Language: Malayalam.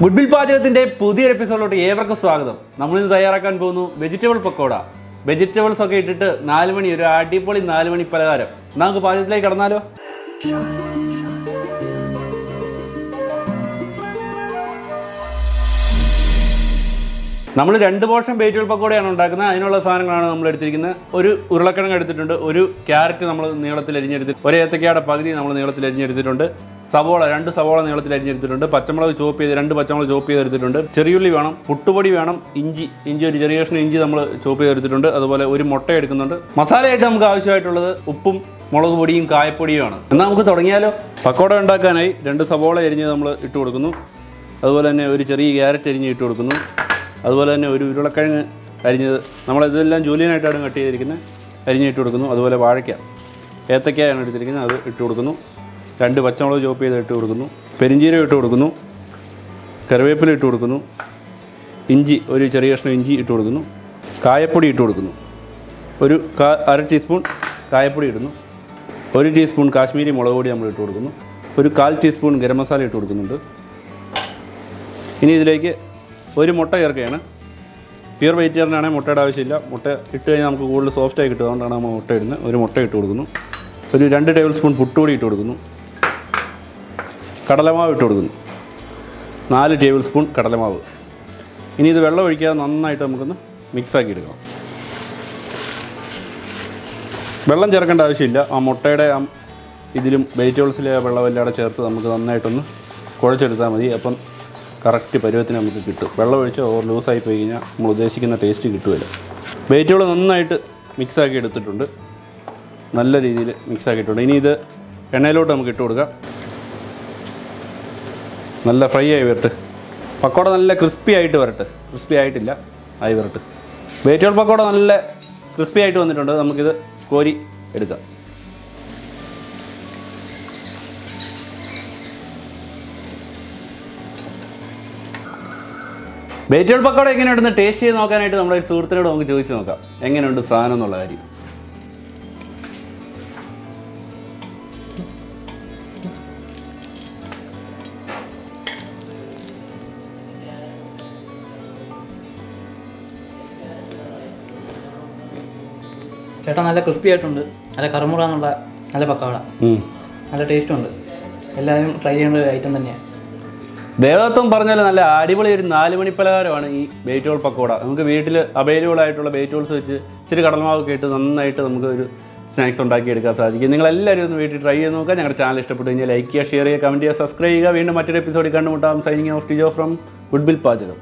ഗുഡ്വിൽ പാചകത്തിന്റെ പുതിയൊരു എപ്പിസോഡിലോട്ട് ഏവർക്കും സ്വാഗതം. നമ്മളിന്ന് തയ്യാറാക്കാൻ പോകുന്നു വെജിറ്റബിൾ പക്കോട. വെജിറ്റബിൾസ് ഒക്കെ ഇട്ടിട്ട് 4 മണി ഒരു അടിപൊളി 4 മണി പലഹാരം. നമുക്ക് പാചകത്തിലേക്ക് കടന്നാലോ? നമ്മൾ 2 പോർഷൻ വെജിറ്റബിൾ പക്കോടയാണ് ഉണ്ടാക്കുന്നത്. അതിനുള്ള സാധനങ്ങളാണ് നമ്മൾ എടുത്തിരിക്കുന്നത്. ഒരു ഉരുളക്കിഴങ്ങ് എടുത്തിട്ടുണ്ട്, ഒരു ക്യാരറ്റ് നമ്മൾ നീളത്തിൽ അരിഞ്ഞെടുത്തിട്ടുണ്ട്, ഒരു ഏത്തക്കയുടെ പകുതി നമ്മൾ നീളത്തിൽ അരിഞ്ഞെടുത്തിട്ടുണ്ട്, സവോള 2 സവോള നീളത്തിൽ അരിഞ്ഞെടുത്തിട്ടുണ്ട്, പച്ചമുളക് ചോപ്പ് ചെയ്ത് 2 പച്ചമുളക് ചോപ്പ് ചെയ്തെടുത്തിട്ടുണ്ട്, ചെറിയുള്ളി വേണം, പുട്ടുപൊടി വേണം, ഇഞ്ചി ഒരു ചെറിയ കഷ്ണം ഇഞ്ചി നമ്മൾ ചോപ്പ് ചെയ്തെടുത്തിട്ടുണ്ട്, അതുപോലെ ഒരു മുട്ട എടുക്കുന്നുണ്ട്. മസാലയായിട്ട് നമുക്ക് ആവശ്യമായിട്ടുള്ളത് ഉപ്പും മുളക് പൊടിയും കായപ്പൊടിയുമാണ്. എന്നാൽ നമുക്ക് തുടങ്ങിയാലോ? പക്കോട ഉണ്ടാക്കാനായി 2 സവോള അരിഞ്ഞ് നമ്മൾ ഇട്ട് കൊടുക്കുന്നു, അതുപോലെ തന്നെ ഒരു ചെറിയ ക്യാരറ്റ് അരിഞ്ഞ് ഇട്ട് കൊടുക്കുന്നു, അതുപോലെ തന്നെ ഒരു ഉരുളക്കിഴങ്ങ് അരിഞ്ഞത് നമ്മളിതെല്ലാം ജൂലിയനായിട്ടാണ് കട്ട് ചെയ്തിരിക്കുന്നത്, അരിഞ്ഞിട്ട് കൊടുക്കുന്നു. അതുപോലെ വാഴയ്ക്ക ഏത്തക്കയാണ് എടുത്തിരിക്കുന്നത്, അത് ഇട്ട് കൊടുക്കുന്നു. 2 പച്ചമുളക് ചോപ്പ് ചെയ്ത് ഇട്ട് കൊടുക്കുന്നു, പെരിഞ്ചീരകം ഇട്ട് കൊടുക്കുന്നു, കറിവേപ്പില ഇട്ട് കൊടുക്കുന്നു, ഇഞ്ചി ഒരു ചെറിയ കഷ്ണം ഇഞ്ചി ഇട്ട് കൊടുക്കുന്നു, കായപ്പൊടി ഇട്ട് കൊടുക്കുന്നു, ഒരു 1/2 ടീസ്പൂൺ കായപ്പൊടി ഇടുന്നു, 1 ടീസ്പൂൺ കാശ്മീരി മുളക് പൊടി നമ്മൾ ഇട്ട് കൊടുക്കുന്നു, ഒരു 1/4 ടീസ്പൂൺ ഗരം മസാല ഇട്ട് കൊടുക്കുന്നുണ്ട്. ഇനി ഇതിലേക്ക് ഒരു മുട്ട ചേർക്കുകയാണ്. പ്യുവർ വെജിറ്റേറിയനാണെങ്കിൽ മുട്ടയുടെ ആവശ്യമില്ല. മുട്ട ഇട്ട് കഴിഞ്ഞാൽ നമുക്ക് കൂടുതൽ സോഫ്റ്റായി കിട്ടും, അതുകൊണ്ടാണ് നമ്മൾ മുട്ട ഇടുന്നത്. ഒരു മുട്ട ഇട്ട് കൊടുക്കുന്നു, ഒരു 2 ടേബിൾ സ്പൂൺ പുട്ടുപൊടി ഇട്ട് കൊടുക്കുന്നു, കടലമാവ് ഇട്ട് കൊടുക്കുന്നു, 4 ടേബിൾ സ്പൂൺ കടലമാവ്. ഇനി ഇത് വെള്ളം ഒഴിക്കാതെ നന്നായിട്ട് നമുക്കൊന്ന് മിക്സാക്കി എടുക്കണം. വെള്ളം ചേർക്കേണ്ട ആവശ്യമില്ല. ആ മുട്ടയുടെ ഇതിലും വെജിറ്റബിൾസിലെ വെള്ളമെല്ലാം ചേർത്ത് നമുക്ക് നന്നായിട്ടൊന്ന് കുഴച്ചെടുത്താൽ മതി. അപ്പം കറക്റ്റ് പരുവത്തിന് നമുക്ക് കിട്ടും. വെള്ളം ഒഴിച്ച് ഓവർ ലൂസായി പോയി കഴിഞ്ഞാൽ നമ്മൾ ഉദ്ദേശിക്കുന്ന ടേസ്റ്റ് കിട്ടുമല്ലോ. വെജിറ്റബിൾ നന്നായിട്ട് മിക്സാക്കി എടുത്തിട്ടുണ്ട്, നല്ല രീതിയിൽ മിക്സാക്കിയിട്ടുണ്ട്. ഇനി ഇത് എണ്ണയിലോട്ട് നമുക്ക് ഇട്ട് കൊടുക്കാം. നല്ല ഫ്രൈ ആയി വരട്ടെ. പക്കോട നല്ല ക്രിസ്പി ആയിട്ട് വരട്ടെ. ക്രിസ്പി ആയിട്ടില്ല, ആയി വരട്ടെ. വെജിറ്റബിൾ പക്കോട നല്ല ക്രിസ്പി ആയിട്ട് വന്നിട്ടുണ്ട്. നമുക്കിത് കോരി എടുക്കാം. വെജിറ്റബിൾ പക്കോട എങ്ങനെയുണ്ടെന്ന് ടേസ്റ്റ് ചെയ്ത് നോക്കാനായിട്ട് നമ്മുടെ ഒരു സുഹൃത്തിനോട് നമുക്ക് ചോദിച്ചു നോക്കാം എങ്ങനെയുണ്ട് സാധനം എന്നുള്ള കാര്യം. ചേട്ടാ നല്ല ക്രിസ്പി ആയിട്ടുണ്ട്, നല്ല കറുമുറാന്നുള്ള നല്ല പക്കോട, നല്ല ടേസ്റ്റ് ഉണ്ട്. എല്ലാവരും ട്രൈ ചെയ്യേണ്ട ഒരു ഐറ്റം തന്നെയാണ്. ദേവദത്തം പറഞ്ഞാൽ നല്ല അടിപൊളി ഒരു 4 മണി പലഹാരമാണ് ഈ വെജിറ്റബിൾ പക്കോട. നമുക്ക് വീട്ടിൽ അവൈലബിൾ ആയിട്ടുള്ള വെജിറ്റബിൾസ് വെച്ച് ഇച്ചിരി കടലമാവൊക്കെ ഇട്ട് നന്നായിട്ട് നമുക്ക് ഒരു സ്നാക്സ് ഉണ്ടാക്കിയെടുക്കാൻ സാധിക്കും. നിങ്ങളെല്ലാവരും ഒന്ന് വീട്ടിൽ ട്രൈ ചെയ്ത് നോക്കുക. ഞങ്ങളുടെ ചാനൽ ഇഷ്ടപ്പെട്ടു കഴിഞ്ഞാൽ ലൈക്ക് ചെയ്യുക, ഷെയർ ചെയ്യുക, കമൻറ്റ് ചെയ്യുക, സബ്സ്ക്രൈബ് ചെയ്യുക. വീണ്ടും മറ്റൊരു എപ്പിസോഡിൽ കണ്ടുമുട്ടാം. Signing off Tijo from goodwill പാചകം.